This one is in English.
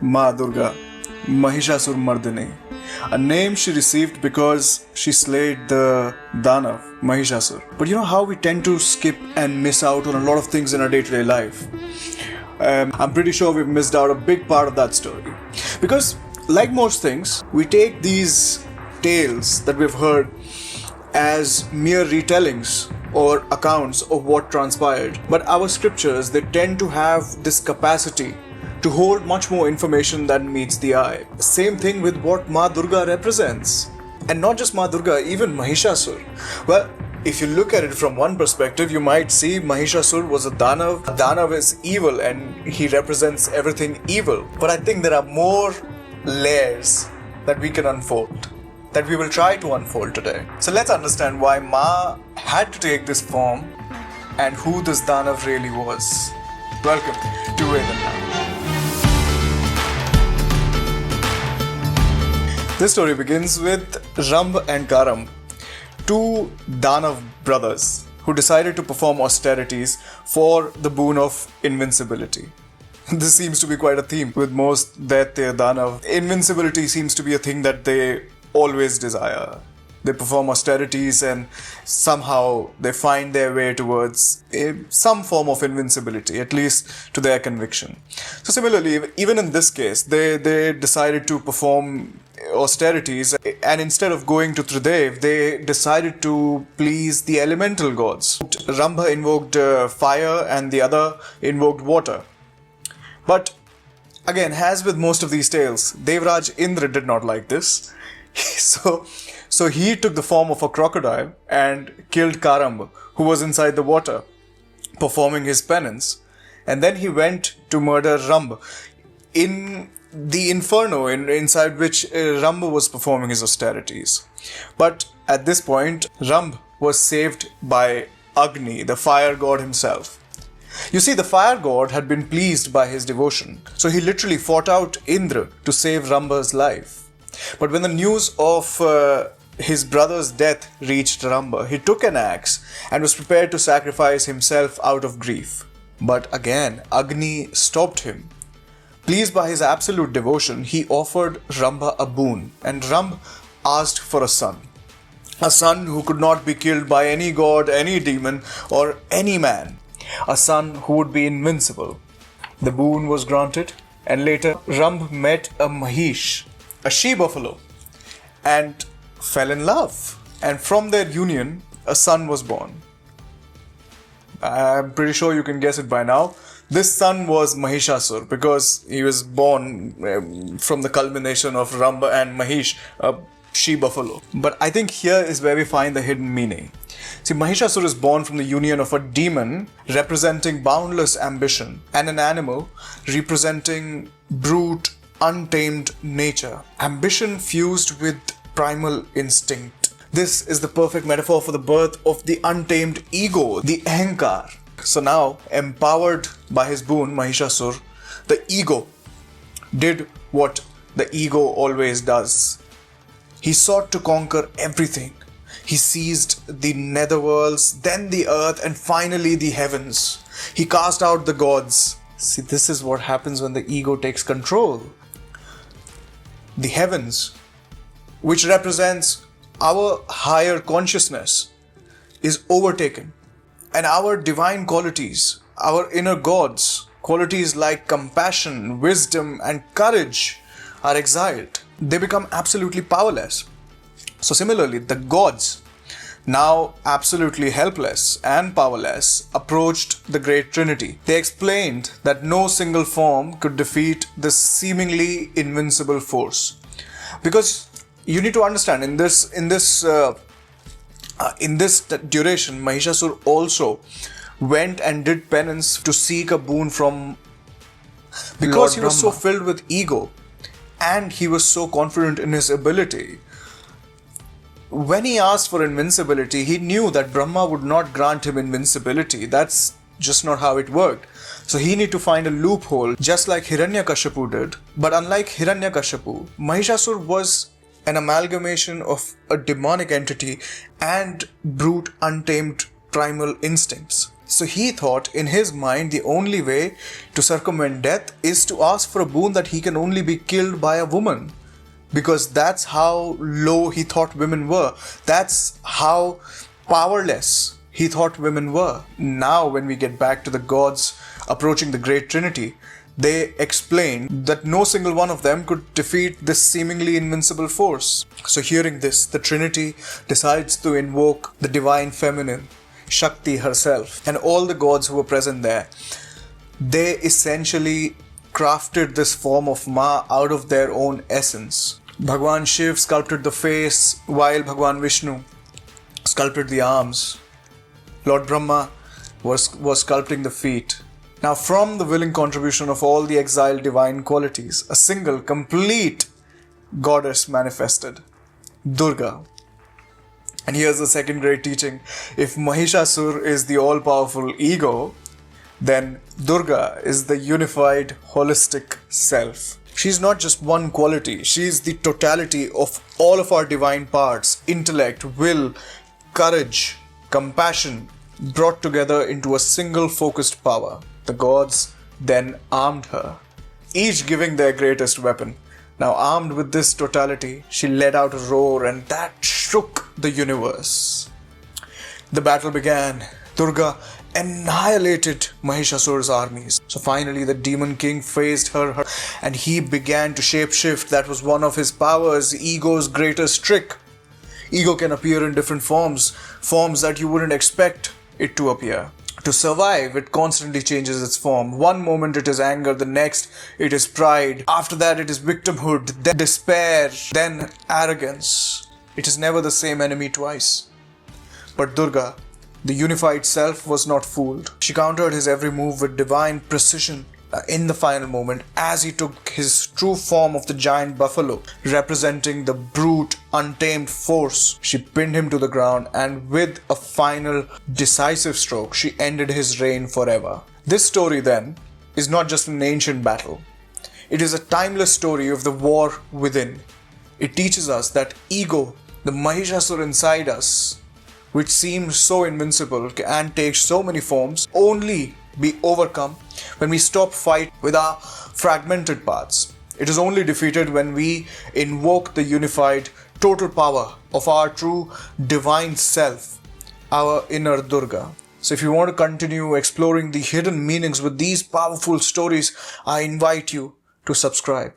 Ma Durga, Mahishasuramardini, a name she received because she slayed the Danav, Mahishasur. But you know how we tend to skip and miss out on a lot of things in our day-to-day life? I'm pretty sure we've missed out a big part of that story. Because, like most things, we take these tales that we've heard as mere retellings or accounts of what transpired. But our scriptures, they tend to have this capacity to hold much more information than meets the eye. Same thing with what Ma Durga represents. And not just Ma Durga, even Mahishasur. Well, if you look at it from one perspective, you might see Mahishasur was a Danav. A Danav is evil and he represents everything evil. But I think there are more layers that we can unfold, that we will try to unfold today. So let's understand why Ma had to take this form and who this Danav really was. Welcome to Vedan Now. This story begins with Ramb and Karam, two Danav brothers who decided to perform austerities for the boon of invincibility. This seems to be quite a theme with most Daitya Danav. Invincibility seems to be a thing that they always desire. They perform austerities and somehow they find their way towards some form of invincibility, at least to their conviction. So similarly, even in this case, they decided to perform austerities, and instead of going to Tridev, they decided to please the elemental gods. Rambha invoked fire and the other invoked water. But again, as with most of these tales, Devraj Indra did not like this. So he took the form of a crocodile and killed Karam, who was inside the water, performing his penance. And then he went to murder Ramb in the inferno inside which Ramb was performing his austerities. But at this point, Ramb was saved by Agni, the fire god himself. You see, the fire god had been pleased by his devotion, so he literally fought out Indra to save Rambha's life. But when the news of his brother's death reached Rambha, he took an axe and was prepared to sacrifice himself out of grief. But again, Agni stopped him. Pleased by his absolute devotion, he offered Rambha a boon, and Ramb asked for a son. A son who could not be killed by any god, any demon, or any man. A son who would be invincible. The boon was granted, and later Ramb met a Mahish, a she-buffalo, and fell in love. And from their union, a son was born. I'm pretty sure you can guess it by now. This son was Mahishasur because he was born from the culmination of Rambha and Mahish, a she-buffalo. But I think here is where we find the hidden meaning. See, Mahishasur is born from the union of a demon representing boundless ambition and an animal representing brute, untamed nature. Ambition fused with primal instinct. This is the perfect metaphor for the birth of the untamed ego, the ahankar. So now, empowered by his boon, Mahishasur, the ego did what the ego always does. He sought to conquer everything. He seized the netherworlds, then the earth, and finally the heavens. He cast out the gods. See, this is what happens when the ego takes control. The heavens, which represents our higher consciousness, is overtaken. And our divine qualities, our inner gods, qualities like compassion, wisdom, and courage are exiled. They become absolutely powerless. So similarly, the gods, now absolutely helpless and powerless, approached the Great Trinity. They explained that no single form could defeat this seemingly invincible force. Because you need to understand, in this duration, Mahishasur also went and did penance to seek a boon from, because he was so filled with ego and he was so confident in his ability. When he asked for invincibility, he knew that Brahma would not grant him invincibility. That's just not how it worked. So he needed to find a loophole, just like Hiranyakashipu did. But unlike Hiranyakashipu, Mahishasur was an amalgamation of a demonic entity and brute, untamed primal instincts. So he thought in his mind the only way to circumvent death is to ask for a boon that he can only be killed by a woman. Because that's how low he thought women were. That's how powerless he thought women were. Now, when we get back to the gods approaching the Great Trinity, they explain that no single one of them could defeat this seemingly invincible force. So, hearing this, the Trinity decides to invoke the divine feminine, Shakti herself, and all the gods who were present there. They essentially crafted this form of Ma out of their own essence. Bhagwan Shiv sculpted the face, while Bhagwan Vishnu sculpted the arms. Lord Brahma was sculpting the feet. Now, from the willing contribution of all the exiled divine qualities, a single, complete goddess manifested, Durga. And here's the second great teaching. If Mahishasur is the all-powerful ego, then Durga is the unified, holistic self. She's not just one quality, she's the totality of all of our divine parts, intellect, will, courage, compassion, brought together into a single focused power. The gods then armed her, each giving their greatest weapon. Now, armed with this totality, she let out a roar, and that shook the universe. The battle began. Durga annihilated Mahishasura's armies. So finally the demon king faced her and he began to shapeshift. That was one of his powers, ego's greatest trick. Ego can appear in different forms that you wouldn't expect it to appear. To survive, it constantly changes its form. One moment it is anger, the next it is pride. After that it is victimhood, then despair, then arrogance. It is never the same enemy twice. But Durga, the unified self, was not fooled. She countered his every move with divine precision. In the final moment, as he took his true form of the giant buffalo, representing the brute, untamed force, she pinned him to the ground, and with a final, decisive stroke, she ended his reign forever. This story, then, is not just an ancient battle. It is a timeless story of the war within. It teaches us that ego, the Mahishasura inside us, which seems so invincible and takes so many forms, only be overcome when we stop fight with our fragmented parts. It is only defeated when we invoke the unified total power of our true divine self, our inner Durga. So if you want to continue exploring the hidden meanings with these powerful stories, I invite you to subscribe.